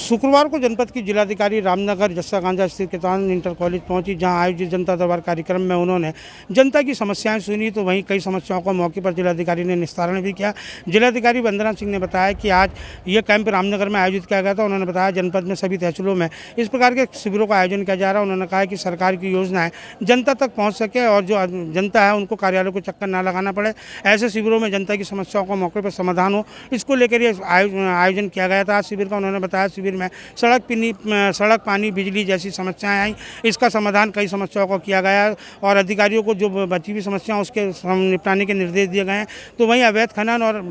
शुक्रवार को जनपद की जिलाधिकारी रामनगर जस्सा गांजा स्थित किसान इंटर कॉलेज पहुंची, जहां आयोजित जनता दरबार कार्यक्रम में उन्होंने जनता की समस्याएं सुनी। तो वहीं कई समस्याओं को मौके पर जिलाधिकारी ने निस्तारण भी किया। जिलाधिकारी वंदना सिंह ने बताया कि आज ये कैंप रामनगर में आयोजित किया गया था। उन्होंने बताया जनपद में सभी तहसीलों में इस प्रकार के शिविरों का आयोजन किया जा रहा है। उन्होंने कहा कि सरकार की योजनाएं जनता तक पहुँच सके और जो जनता है उनको कार्यालय को चक्कर ना लगाना पड़े। ऐसे शिविरों में जनता की समस्याओं का मौके पर समाधान हो, इसको लेकर ये आयोजन किया गया था। शिविर का उन्होंने बताया शिविर में सड़क, पानी, बिजली जैसी समस्याएं आई, इसका समाधान कई समस्याओं को किया गया और अधिकारियों को जो बची हुई समस्याएं उसके निपटाने के निर्देश दिए गए हैं। तो वहीं अवैध खनन और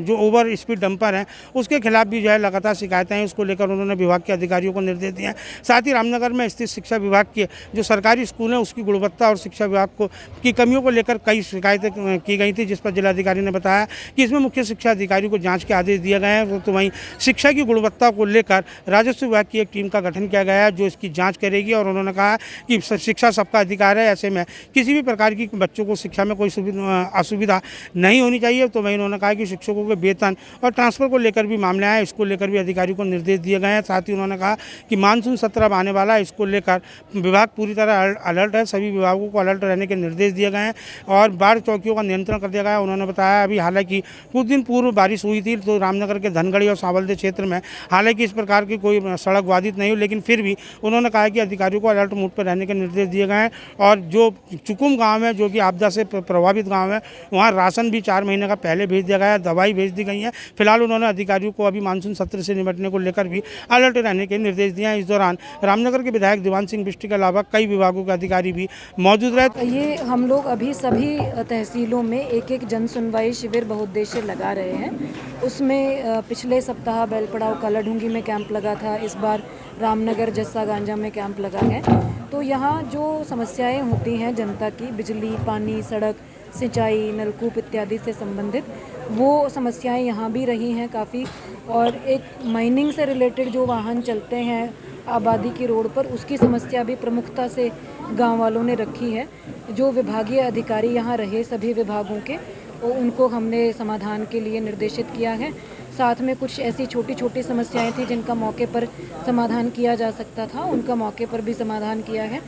जो ओवर स्पीड डंपर हैं उसके खिलाफ भी जो है लगातार शिकायतें हैं, उसको लेकर उन्होंने विभाग के अधिकारियों को निर्देश दिए हैं। साथ ही रामनगर में स्थित शिक्षा विभाग के जो सरकारी स्कूल हैं उसकी गुणवत्ता और शिक्षा विभाग की कमियों को लेकर कई शिकायतें की गई थी, जिस पर जिलाधिकारी ने बताया कि इसमें मुख्य शिक्षा अधिकारी को जाँच के आदेश दिए गए हैं। तो वहीं शिक्षा की गुणवत्ता को लेकर राजस्व विभाग की एक टीम का गठन किया गया है जो इसकी जांच करेगी। और उन्होंने कहा कि शिक्षा सबका अधिकार है, ऐसे में किसी भी प्रकार की बच्चों को शिक्षा में कोई असुविधा नहीं होनी चाहिए। तो वहीं उन्होंने कहा कि शिक्षकों के वेतन और ट्रांसफ़र को लेकर भी मामले आए, इसको लेकर भी अधिकारियों को निर्देश दिए गए हैं। साथ ही उन्होंने कहा कि मानसून सत्र अब आने वाला है, इसको लेकर विभाग पूरी तरह अलर्ट है। सभी विभागों को अलर्ट रहने के निर्देश दिए गए हैं और बाढ़ चौकियों का नियंत्रण कर दिया गया है। उन्होंने बताया अभी हालांकि कुछ दिन पूर्व बारिश हुई थी तो रामनगर के धनगढ़ी और सांवलदे क्षेत्र में हालांकि इस प्रकार की कोई सड़क बाधित नहीं हुई, लेकिन फिर भी उन्होंने कहा कि अधिकारियों को अलर्ट मोड पर रहने के निर्देश दिए गए हैं। और जो चुकुम गांव है जो कि आपदा से प्रभावित गांव है, वहां राशन भी 4 महीने का पहले भेज दिया गया है, दवाई भेज दी गई है। फिलहाल उन्होंने अधिकारियों को अभी मानसून सत्र से निपटने को लेकर भी अलर्ट रहने के निर्देश दिए हैं। इस दौरान रामनगर के विधायक दीवान सिंह बिष्ट के अलावा कई विभागों के अधिकारी भी मौजूद रहे। ये हम लोग अभी सभी तहसीलों में एक जन सुनवाई शिविर बहुउद्देशीय लगा रहे हैं। उसमें पिछले सप्ताह बेलपड़ाव कालाढूंगी में कैंप लगा था, इस बार रामनगर जस्सा गांजा में कैंप लगा है। तो यहाँ जो समस्याएं होती हैं जनता की, बिजली, पानी, सड़क, सिंचाई, नलकूप इत्यादि से संबंधित, वो समस्याएं यहाँ भी रही हैं काफ़ी। और एक माइनिंग से रिलेटेड जो वाहन चलते हैं आबादी की रोड पर, उसकी समस्या भी प्रमुखता से गांव वालों ने रखी है। जो विभागीय अधिकारी यहाँ रहे सभी विभागों के, उनको हमने समाधान के लिए निर्देशित किया है। साथ में कुछ ऐसी छोटी छोटी समस्याएं थी जिनका मौके पर समाधान किया जा सकता था, उनका मौके पर भी समाधान किया है।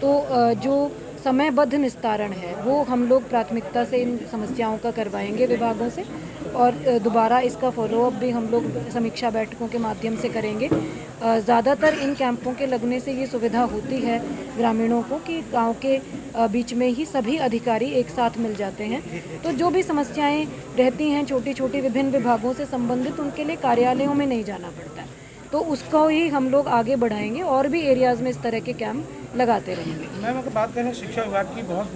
तो जो समयबद्ध निस्तारण है वो हम लोग प्राथमिकता से इन समस्याओं का करवाएंगे विभागों से, और दोबारा इसका फॉलोअप भी हम लोग समीक्षा बैठकों के माध्यम से करेंगे। ज़्यादातर इन कैंपों के लगने से ये सुविधा होती है ग्रामीणों को कि गांव के बीच में ही सभी अधिकारी एक साथ मिल जाते हैं। तो जो भी समस्याएं रहती हैं छोटी छोटी विभिन्न विभागों से संबंधित, उनके लिए कार्यालयों में नहीं जाना पड़ता है। तो उसको ही हम लोग आगे बढ़ाएंगे और भी एरियाज़ में इस तरह के कैंप लगाते रहेंगे। मैम अगर बात करें शिक्षा विभाग की, बहुत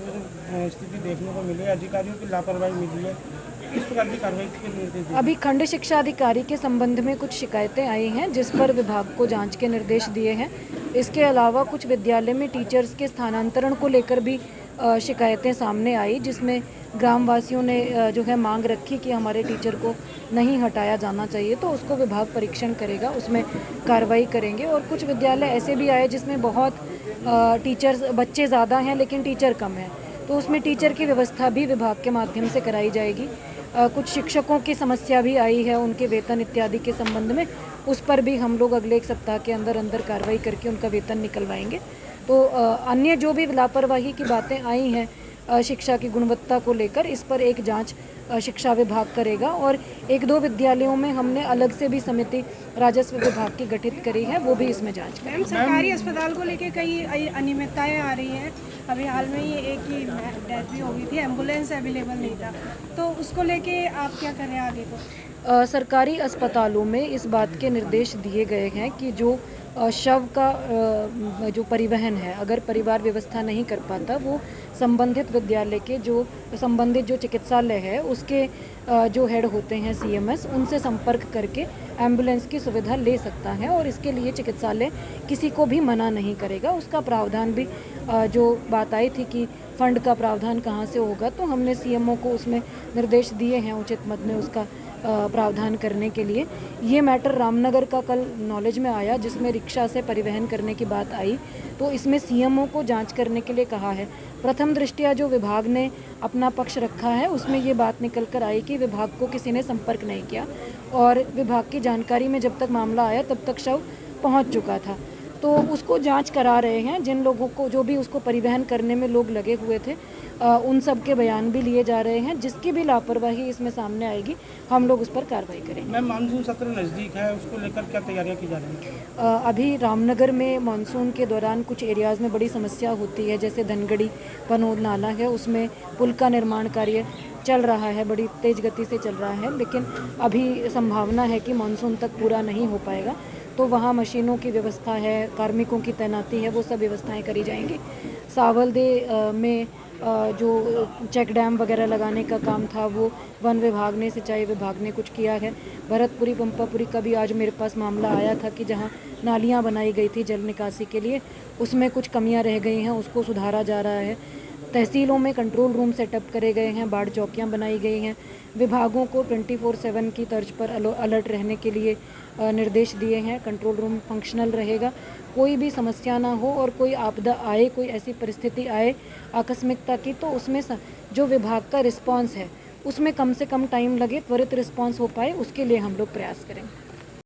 स्थिति देखने को मिली है, अधिकारियों की लापरवाही मिली है, किस प्रकार की कार्रवाई के निर्देश? अभी खंड शिक्षा अधिकारी के संबंध में कुछ शिकायतें आई हैं जिस पर विभाग को जांच के निर्देश दिए हैं। इसके अलावा कुछ विद्यालय में टीचर्स के स्थानांतरण को लेकर भी शिकायतें सामने आई, जिसमें ग्रामवासियों ने जो है मांग रखी कि हमारे टीचर को नहीं हटाया जाना चाहिए। तो उसको विभाग परीक्षण करेगा, उसमें कार्रवाई करेंगे। और कुछ विद्यालय ऐसे भी आए जिसमें बहुत टीचर्स, बच्चे ज़्यादा हैं लेकिन टीचर कम हैं, तो उसमें टीचर की व्यवस्था भी विभाग के माध्यम से कराई जाएगी। कुछ शिक्षकों की समस्या भी आई है, उनके वेतन इत्यादि के संबंध में, उस पर भी हम लोग अगले 1 सप्ताह के अंदर कार्रवाई करके उनका वेतन निकलवाएंगे। तो अन्य जो भी लापरवाही की बातें आई हैं शिक्षा की गुणवत्ता को लेकर, इस पर एक जांच शिक्षा विभाग करेगा। और 1-2 विद्यालयों में हमने अलग से भी समिति राजस्व विभाग की गठित करी है, वो भी इसमें जांच करेगी। सरकारी अस्पताल को लेकर कई अनियमितताएं आ रही हैं। अभी हाल में ये एक ही डेथ भी हो गई थी, एम्बुलेंस अवेलेबल नहीं था, तो उसको लेके आप क्या कर रहे हैं आगे को? सरकारी अस्पतालों में इस बात के निर्देश दिए गए हैं कि जो शव का जो परिवहन है, अगर परिवार व्यवस्था नहीं कर पाता, वो संबंधित विद्यालय के जो संबंधित जो चिकित्सालय है उसके जो हेड होते हैं CMS, उनसे संपर्क करके एम्बुलेंस की सुविधा ले सकता है। और इसके लिए चिकित्सालय किसी को भी मना नहीं करेगा। उसका प्रावधान भी जो बात आई थी कि फंड का प्रावधान कहाँ से होगा, तो हमने CMO को उसमें निर्देश दिए हैं, उचित मद में उसका प्रावधान करने के लिए। ये मैटर रामनगर का कल नॉलेज में आया, जिसमें रिक्शा से परिवहन करने की बात आई, तो इसमें सीएमओ को जांच करने के लिए कहा है। प्रथम दृष्टया जो विभाग ने अपना पक्ष रखा है उसमें ये बात निकल कर आई कि विभाग को किसी ने संपर्क नहीं किया और विभाग की जानकारी में जब तक मामला आया तब तक शव पहुंच चुका था। तो उसको जांच करा रहे हैं। जिन लोगों को, जो भी उसको परिवहन करने में लोग लगे हुए थे, उन सब के बयान भी लिए जा रहे हैं। जिसकी भी लापरवाही इसमें सामने आएगी हम लोग उस पर कार्रवाई करेंगे। मैम, मानसून सत्र नज़दीक है, उसको लेकर क्या तैयारियां की जा रही हैं? अभी रामनगर में मानसून के दौरान कुछ एरियाज़ में बड़ी समस्या होती है, जैसे धनगढ़ी पनोद नाला है, उसमें पुल का निर्माण कार्य चल रहा है, बड़ी तेज़ गति से चल रहा है, लेकिन अभी संभावना है कि मानसून तक पूरा नहीं हो पाएगा। तो वहाँ मशीनों की व्यवस्था है, कार्मिकों की तैनाती है, वो सब व्यवस्थाएं करी जाएंगी। सावलदे में जो चेक डैम वगैरह लगाने का काम था वो वन विभाग ने, सिंचाई विभाग ने कुछ किया है। भरतपुरी पंपापुरी का भी आज मेरे पास मामला आया था कि जहाँ नालियाँ बनाई गई थी जल निकासी के लिए, उसमें कुछ कमियाँ रह गई हैं, उसको सुधारा जा रहा है। तहसीलों में कंट्रोल रूम सेटअप करे गए हैं, बाढ़ चौकियाँ बनाई गई हैं। विभागों को 24/7 की तर्ज पर अलर्ट रहने के लिए निर्देश दिए हैं। कंट्रोल रूम फंक्शनल रहेगा, कोई भी समस्या ना हो और कोई आपदा आए, कोई ऐसी परिस्थिति आए आकस्मिकता की, तो उसमें जो विभाग का रिस्पांस है उसमें कम से कम टाइम लगे, त्वरित रिस्पांस हो पाए, उसके लिए हम लोग प्रयास करेंगे।